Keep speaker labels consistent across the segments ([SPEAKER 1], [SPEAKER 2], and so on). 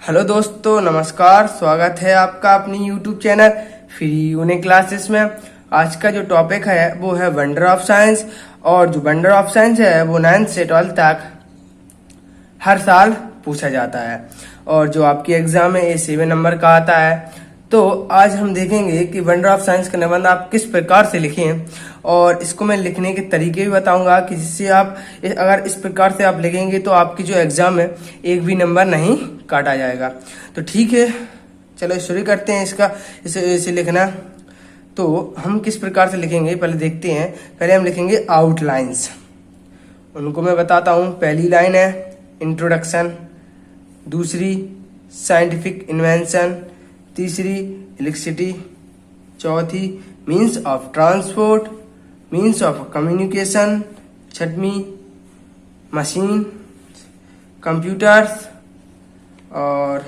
[SPEAKER 1] Hello दोस्तों, नमस्कार। स्वागत है आपका अपनी YouTube channel free unique classes में। आज का जो टॉपिक है वो है वंडर ऑफ साइंस। और जो वंडर ऑफ साइंस है वो 9th से 12th तक हर साल पूछा जाता है और जो आपकी एग्जाम में ये 7 नंबर का आता है। तो आज हम देखेंगे कि वंडर ऑफ साइंस का निबंध आप किस प्रकार से लिखें और इसको मैं लिखने के तरीके भी बताऊंगा कि जिससे आप अगर इस प्रकार से आप लिखेंगे तो आपकी जो एग्जाम है एक भी नंबर नहीं काटा जाएगा। तो ठीक है, चलो शुरू करते हैं इसे लिखना। तो हम किस प्रकार से लिखेंगे पहले देखते हैं। पहले हम लिखेंगे आउटलाइंस, उनको मैं बताता हूँ। पहली लाइन है इंट्रोडक्शन, दूसरी साइंटिफिक इन्वेंशन, तीसरी इलेक्ट्रिसिटी, चौथी means of transport, means of communication, छठवीं मशीन कंप्यूटर्स, और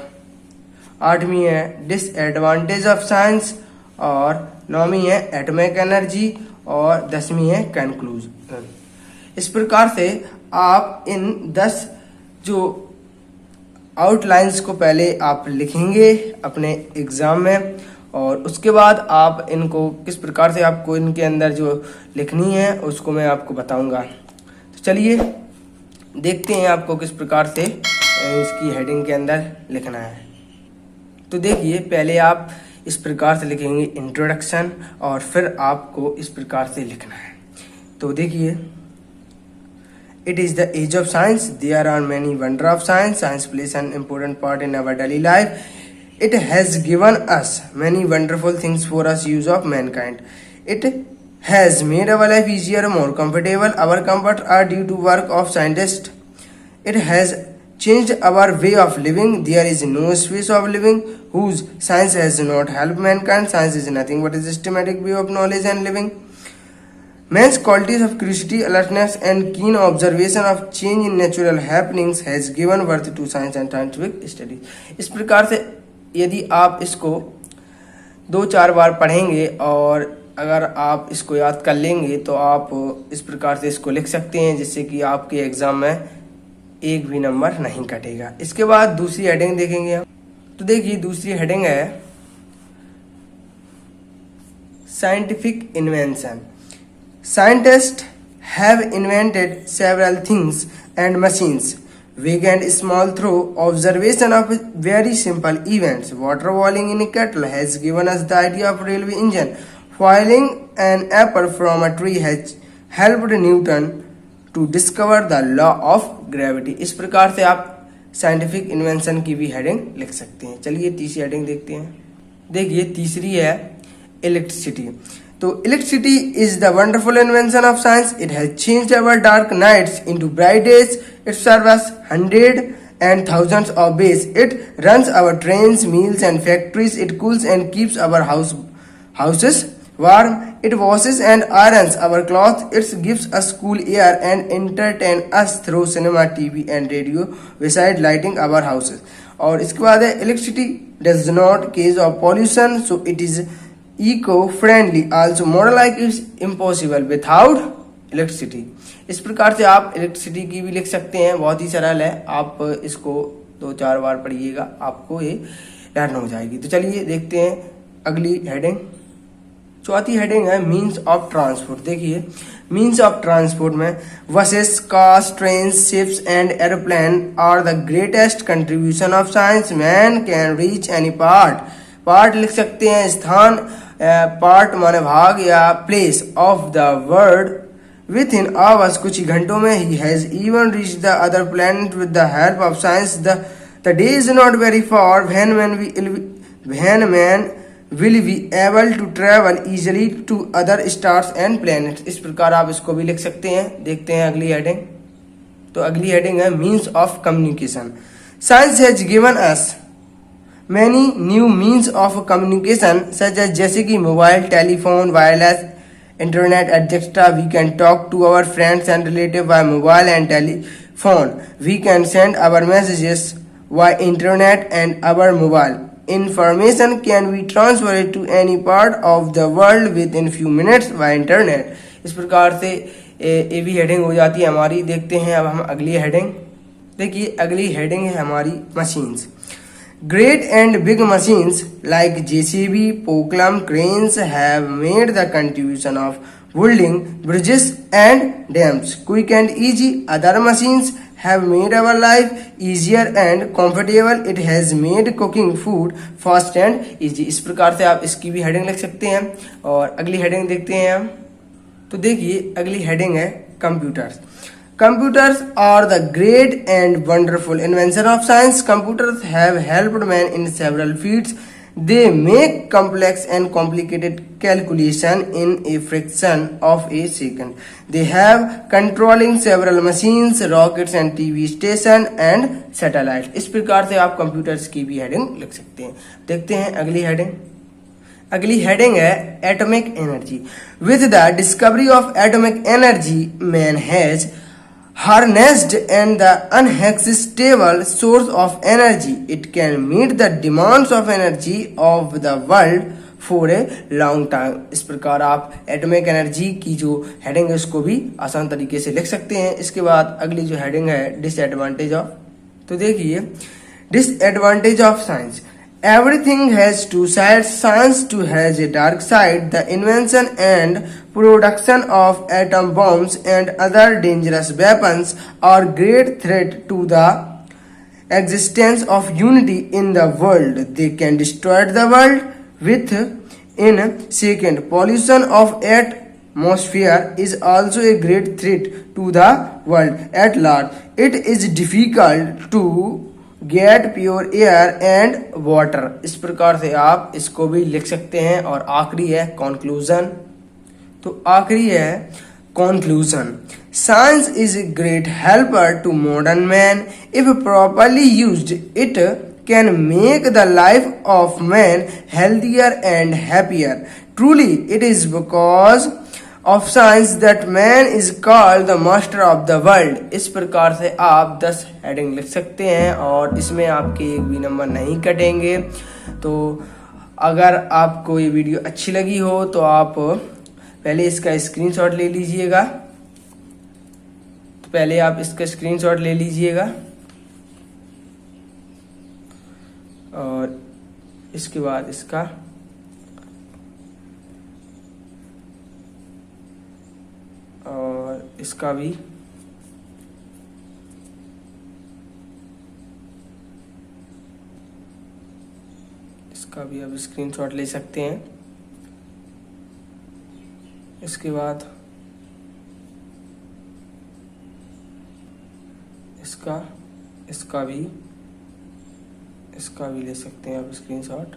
[SPEAKER 1] आठवीं है डिसएडवांटेज ऑफ साइंस, और नौवीं है एटॉमिक एनर्जी, और 10वीं है कंक्लूजन। इस प्रकार से आप इन 10 जो आउटलाइंस को पहले आप लिखेंगे अपने एग्जाम में, और उसके बाद आप इनको किस प्रकार से आपको इनके अंदर जो लिखनी है उसको मैं आपको बताऊंगा। तो चलिए देखते हैं आपको किस प्रकार से इसकी हेडिंग के अंदर लिखना है। तो देखिए, पहले आप इस प्रकार से लिखेंगे इंट्रोडक्शन, और फिर आपको इस प्रकार से लिखना है। तो देखिए, it is the age of science. There are many wonders of science. Science plays an important part in our daily life. It has given us many wonderful things for us use of mankind. It has made our life easier, more comfortable. Our comfort are due to work of scientists. It has changed our way of living. There is no space of living whose science has not helped mankind. Science is nothing but a systematic way of knowledge and living. Man's qualities of curiosity, alertness, and keen observation of change in natural happenings has given birth to science and scientific studies. इस प्रकार से यदि आप इसको 2-4 बार पढ़ेंगे और अगर आप इसको याद कर लेंगे तो आप इस प्रकार से इसको लिख सकते हैं, जिससे कि आपके एग्जाम में एक भी नंबर नहीं कटेगा। इसके बाद दूसरी हेडिंग देखेंगे हम। तो देखिए, दूसरी हेडिंग है scientific invention. Scientists have invented several things and machines, big and small, through observation of very simple events. Water boiling in a kettle has given us the idea of railway engine. Boiling an apple from a tree has helped Newton to discover the law of gravity. इस प्रकार से आप scientific invention की भी heading लिख सकते हैं। चलिए तीसरी हेडिंग देखते हैं। देखिए, तीसरी है इलेक्ट्रिसिटी। तो electricity is the wonderful invention of science. It has changed our dark nights into bright days. It serves hundreds and thousands of ways. It runs our trains, mills, and factories. It cools and keeps our houses warm. It washes and irons our clothes. It gives us cool air and entertain us through cinema, TV, and radio, besides lighting our houses. और इसके बाद है electricity does not cause of pollution, so it is eco-friendly. Also, modern life is impossible without electricity. इस प्रकार से आप electricity की भी लिख सकते हैं। बहुत ही सरल है, आप इसको 2-4 बार पढ़िएगा, आपको ये लर्न हो जाएगी। तो चलिए देखते हैं अगली हेडिंग। चौथी हेडिंग है मीन्स ऑफ ट्रांसपोर्ट। देखिए, मीन्स ऑफ ट्रांसपोर्ट में buses, cars, train, ships and aeroplane are the greatest contribution of science. Man can reach any part लिख सकते हैं स्थान, पार्ट माने भाग, या place of the world within hours, कुछ ही घंटों में. He has even reach the other planet with the help of science. The day is not very far when man will be able to travel easily to other stars and planets. इस प्रकार आप इसको भी लिख सकते हैं। देखते हैं अगली हेडिंग। तो अगली हेडिंग है means of communication. Science has given us many new means of communication such as जैसे कि mobile, telephone, wireless, internet etc. We can talk to our friends and relatives by mobile and telephone. We can send our messages via internet and our mobile. Information can be transferred to any part of the world within few minutes by internet. इस प्रकार से ये भी heading हो जाती है हमारी। देखते हैं अब हम अगली हेडिंग। देखिए, अगली हेडिंग है हमारी machines. Great and big machines like JCB, Poklum, cranes have made the contribution of building bridges and dams quick and easy. Other machines have made our life easier and comfortable. It has made cooking food fast and easy. इस प्रकार से आप इसकी भी heading लिख सकते हैं। और अगली हेडिंग देखते हैं हम। तो देखिए अगली हेडिंग है computers. Computers are the great and wonderful invention of science. Computers have helped man in several fields. They make complex and complicated calculation in a fraction of a second. They have controlling several machines, rockets and TV station and satellites. इस प्रकार से आप computers की भी heading लिख सकते हैं। देखते हैं अगली हेडिंग। अगली हेडिंग है atomic energy. With the discovery of atomic energy, man has harnessed and the unexhaustible source of energy. It can meet the demands of energy of the world for a long time. इस प्रकार आप atomic energy की जो heading है उसको भी आसान तरीके से लिख सकते हैं। इसके बाद अगली जो हेडिंग है डिसएडवांटेज ऑफ। तो देखिए disadvantage of science. Everything has two sides. Science too has a dark side. The invention and production of atom bombs and other dangerous weapons are great threat to the existence of unity in the world. They can destroy the world in a second. Pollution of atmosphere is also a great threat to the world at large. It is difficult to get pure air and water. इस प्रकार से आप इसको भी लिख सकते हैं। और आखिरी है कॉन्क्लूजन। तो आखिरी है conclusion. Science is a great helper to modern man. If properly used it can make the life of man healthier and happier. Truly it is because of science that man is called the master of the world. इस प्रकार से आप 10 heading लिख सकते हैं और इसमें आपके एक भी नंबर नहीं कटेंगे। तो अगर आपको ये वीडियो अच्छी लगी हो तो आप पहले इसका स्क्रीनशॉट ले लीजिएगा। तो पहले आप इसका स्क्रीनशॉट ले लीजिएगा और इसके बाद इसका और इसका भी आप स्क्रीनशॉट ले सकते हैं। इसके बाद इसका भी ले सकते हैं आप स्क्रीनशॉट।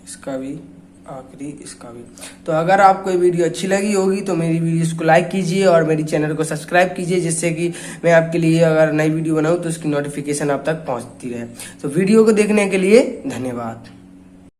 [SPEAKER 1] इसका भी आखिरी इसका भी। तो अगर आपको ये वीडियो अच्छी लगी होगी तो मेरी वीडियोस को लाइक कीजिए और मेरी चैनल को सब्सक्राइब कीजिए, जिससे कि मैं आपके लिए अगर नई वीडियो बनाऊं तो उसकी नोटिफिकेशन आप तक पहुंचती रहे। तो वीडियो को देखने के लिए धन्यवाद।